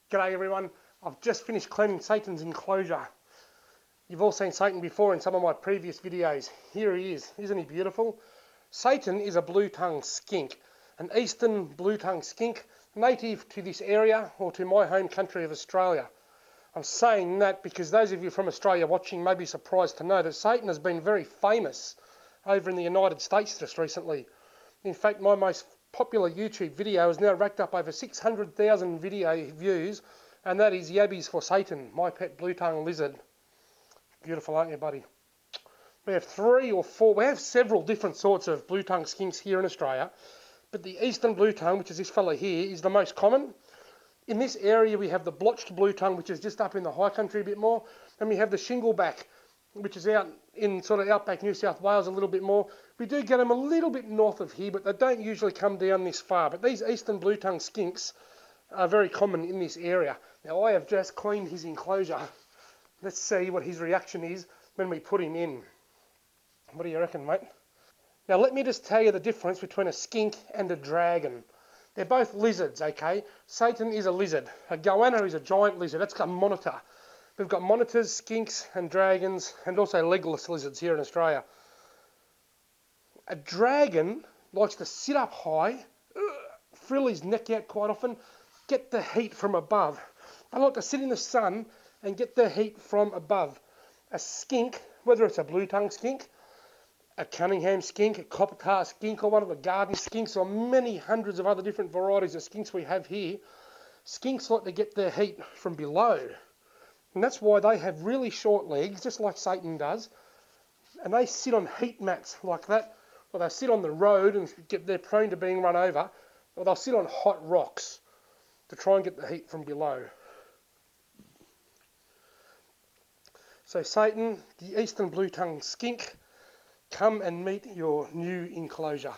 G'day everyone, I've just finished cleaning Satan's enclosure. You've all seen Satan before in some of my previous videos. Here he is, isn't he beautiful? Satan is a blue-tongued skink, an eastern blue-tongued skink native to this area or to my home country of Australia. I'm saying that because those of you from Australia watching may be surprised to know that Satan has been very famous over in the United States just recently. In fact, my most popular YouTube video has now racked up over 600,000 video views, and that is Yabbies for Satan, my pet blue-tongued lizard. Beautiful, aren't you, buddy? We have several different sorts of blue-tongued skinks here in Australia, but the eastern blue-tongue, which is this fella here, is the most common. In this area we have the blotched blue-tongue, which is just up in the high country a bit more, and we have the shingleback, which is out in sort of outback New South Wales a little bit more. We do get them a little bit north of here, but they don't usually come down this far. But these eastern blue-tongued skinks are very common in this area. Now I have just cleaned his enclosure. Let's see what his reaction is when we put him in. What do you reckon, mate? Now let me just tell you the difference between a skink and a dragon. They're both lizards, okay? Satan is a lizard. A goanna is a giant lizard. That's a monitor. We've got monitors, skinks and dragons, and also legless lizards here in Australia. A dragon likes to sit up high, frill his neck out quite often, get the heat from above. They like to sit in the sun and get the heat from above. A skink, whether it's a blue-tongued skink, a Cunningham skink, a copper skink, or one of the garden skinks, or many hundreds of other different varieties of skinks we have here, skinks like to get their heat from below. And that's why they have really short legs, just like Satan does. And they sit on heat mats like that, or they sit on the road and they're prone to being run over, or they'll sit on hot rocks to try and get the heat from below. So Satan, the eastern blue-tongued skink, come and meet your new enclosure.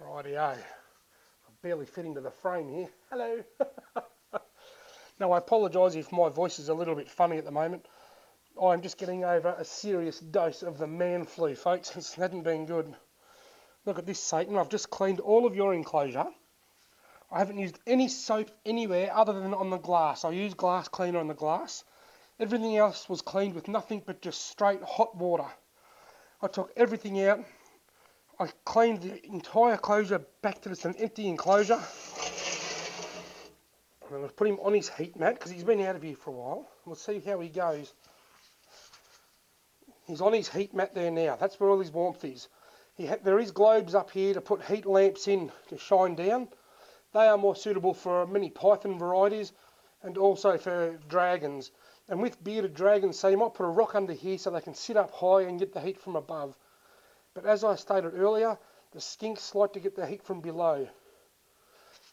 Rightio. I'm barely fit into the frame here. Hello. Now, I apologise if my voice is a little bit funny at the moment. I'm just getting over a serious dose of the man flu, folks. It hasn't been good. Look at this, Satan. I've just cleaned all of your enclosure. I haven't used any soap anywhere other than on the glass. I used glass cleaner on the glass. Everything else was cleaned with nothing but just straight hot water. I took everything out. I cleaned the entire enclosure back to just an empty enclosure. I'm going to put him on his heat mat because he's been out of here for a while. We'll see how he goes. He's on his heat mat there now. That's where all his warmth is. There is globes up here to put heat lamps in to shine down. They are more suitable for many python varieties and also for dragons. And with bearded dragons, so you might put a rock under here so they can sit up high and get the heat from above. But as I stated earlier, the skinks like to get the heat from below.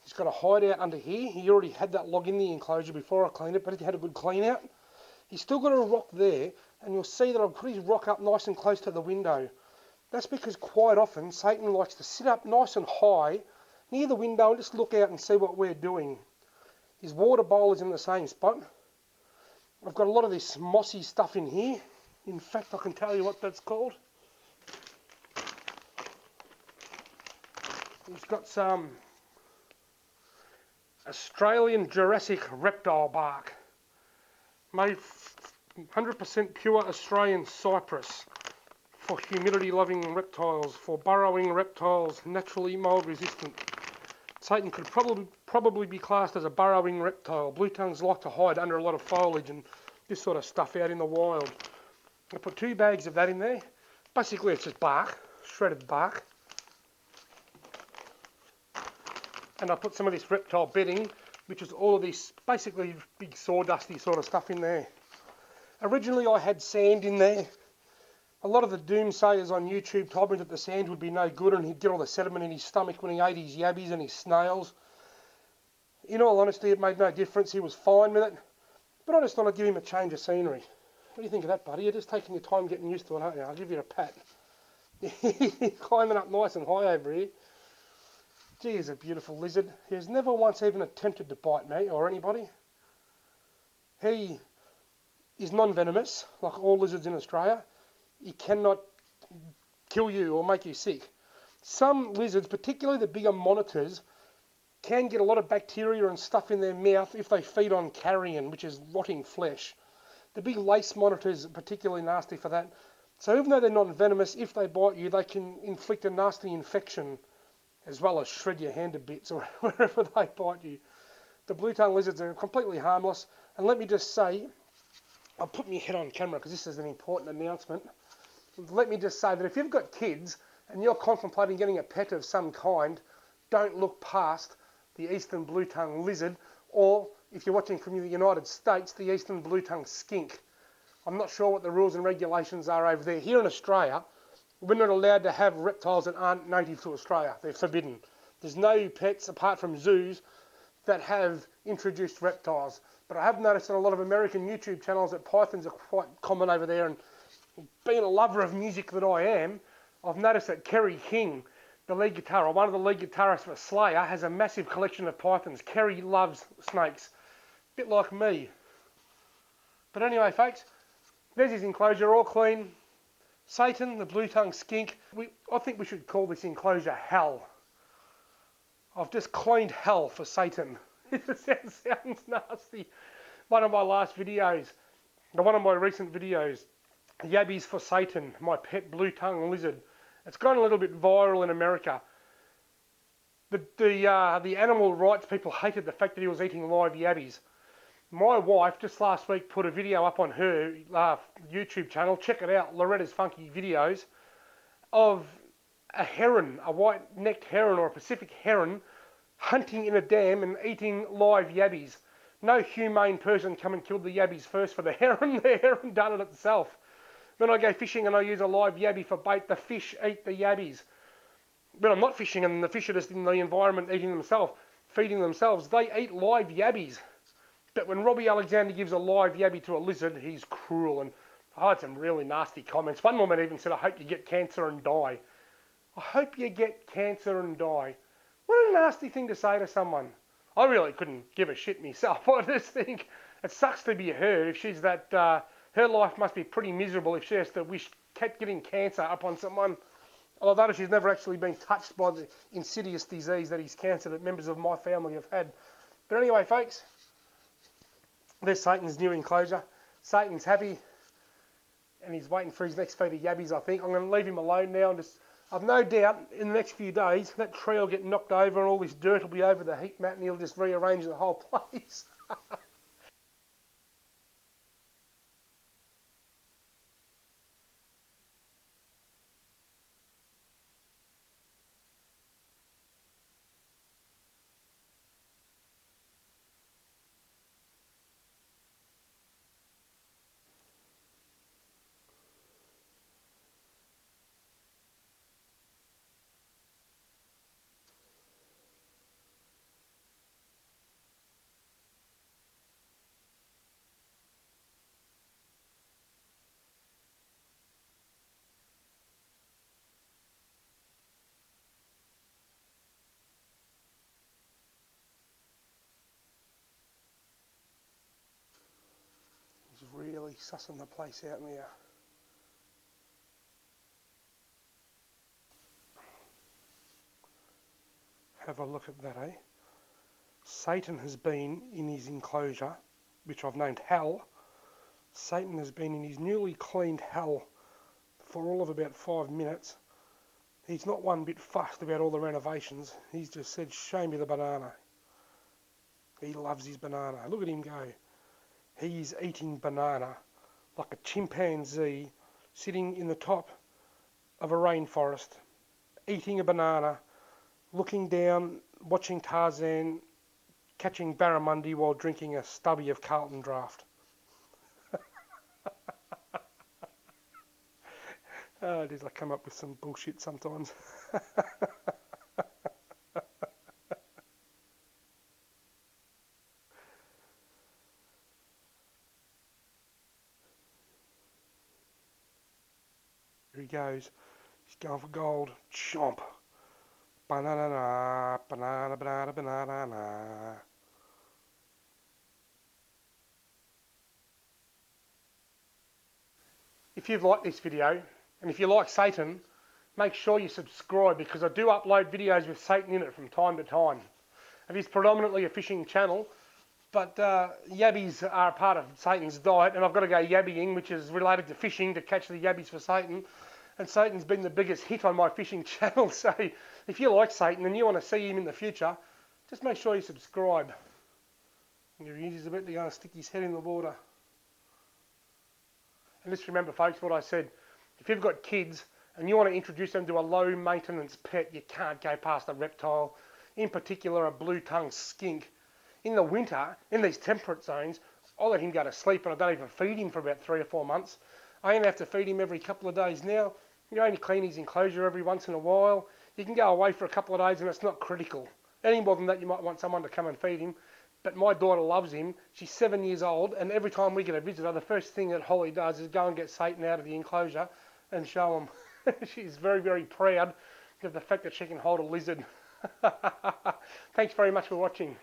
He's got a hideout under here. He already had that log in the enclosure before I cleaned it, but he had a good clean out. He's still got a rock there, and you'll see that I've put his rock up nice and close to the window. That's because quite often Satan likes to sit up nice and high near the window and just look out and see what we're doing. His water bowl is in the same spot. I've got a lot of this mossy stuff in here. In fact, I can tell you what that's called. He's got some Australian Jurassic reptile bark, made 100% pure Australian cypress for humidity-loving reptiles, for burrowing reptiles, naturally mould resistant. Satan could probably be classed as a burrowing reptile. Blue-tongues like to hide under a lot of foliage and this sort of stuff out in the wild. I put 2 bags of that in there. Basically it's just bark, shredded bark. And I put some of this reptile bedding, which is all of this basically big sawdusty sort of stuff in there. Originally I had sand in there. A lot of the doomsayers on YouTube told me that the sand would be no good and he'd get all the sediment in his stomach when he ate his yabbies and his snails. In all honesty, it made no difference. He was fine with it. But I just thought I'd give him a change of scenery. What do you think of that, buddy? You're just taking your time getting used to it, aren't you? I'll give you a pat. Climbing up nice and high over here. Gee, he's a beautiful lizard. He has never once even attempted to bite me or anybody. He is non-venomous, like all lizards in Australia. He cannot kill you or make you sick. Some lizards, particularly the bigger monitors, can get a lot of bacteria and stuff in their mouth if they feed on carrion, which is rotting flesh. The big lace monitors are particularly nasty for that. So even though they're not venomous, if they bite you, they can inflict a nasty infection as well as shred your hand to bits or wherever they bite you. The blue-tongued lizards are completely harmless. And let me just say, I'll put my head on camera because this is an important announcement. Let me just say that if you've got kids and you're contemplating getting a pet of some kind, don't look past the eastern blue-tongued lizard, or if you're watching from the United States, the eastern blue-tongued skink. I'm not sure what the rules and regulations are over there. Here in Australia, we're not allowed to have reptiles that aren't native to Australia. They're forbidden. There's no pets apart from zoos that have introduced reptiles. But I have noticed on a lot of American YouTube channels that pythons are quite common over there, and being a lover of music that I am, I've noticed that Kerry King, the lead guitar, or one of the lead guitarists for Slayer, has a massive collection of pythons. Kerry loves snakes, a bit like me. But anyway, folks, there's his enclosure, all clean. Satan, the blue-tongued skink. I think we should call this enclosure Hell. I've just cleaned hell for Satan. It sounds nasty. One of my last videos, one of my recent videos, Yabbies for Satan, my pet blue-tongued lizard. It's gone a little bit viral in America. The animal rights people hated the fact that he was eating live yabbies. My wife just last week put a video up on her YouTube channel, check it out, Loretta's Funky Videos, of a heron, a white-necked heron or a Pacific heron, hunting in a dam and eating live yabbies. No humane person come and killed the yabbies first for the heron. The heron done it itself. When I go fishing and I use a live yabby for bait, the fish eat the yabbies. When I'm not fishing and the fish are just in the environment eating themselves, feeding themselves, they eat live yabbies. But when Robbie Alexander gives a live yabby to a lizard, he's cruel. And I had some really nasty comments. One woman even said, "I hope you get cancer and die." I hope you get cancer and die. What a nasty thing to say to someone. I really couldn't give a shit myself. I just think it sucks to be her if she's that... her life must be pretty miserable if she has to wish getting cancer upon someone. Although she's never actually been touched by the insidious disease that is cancer that members of my family have had. But anyway, folks, there's Satan's new enclosure. Satan's happy, and he's waiting for his next feed of yabbies, I think. I'm going to leave him alone now, and I've no doubt in the next few days that tree will get knocked over and all this dirt will be over the heat mat and he'll just rearrange the whole place. He's really sussing the place out now. Have a look at that, eh? Satan has been in his enclosure, which I've named Hell. Satan has been in his newly cleaned hell for all of about 5 minutes. He's not one bit fussed about all the renovations. He's just said, "Show me the banana." He loves his banana. Look at him go. He's eating banana like a chimpanzee sitting in the top of a rainforest, eating a banana, looking down, watching Tarzan, catching barramundi while drinking a stubby of Carlton Draft. Oh, I come up with some bullshit sometimes. Here he goes. He's going for gold. Chomp. Banana, banana, banana, banana. If you've liked this video, and if you like Satan, make sure you subscribe because I do upload videos with Satan in it from time to time. It is predominantly a fishing channel, but yabbies are a part of Satan's diet, and I've got to go yabbying, which is related to fishing, to catch the yabbies for Satan. And Satan's been the biggest hit on my fishing channel, so if you like Satan and you want to see him in the future, just make sure you subscribe. Here he is, about to go and stick his head in the water. And just remember, folks, what I said. If you've got kids and you want to introduce them to a low maintenance pet, you can't go past a reptile, in particular a blue-tongued skink. In the winter, in these temperate zones, I let him go to sleep and I don't even feed him for about 3 or 4 months. I only have to feed him every couple of days now. You only clean his enclosure every once in a while. You can go away for a couple of days and it's not critical. Any more than that, you might want someone to come and feed him. But my daughter loves him. She's 7 years old, and every time we get a visitor, the first thing that Holly does is go and get Satan out of the enclosure and show him. She's very, very proud of the fact that she can hold a lizard. Thanks very much for watching.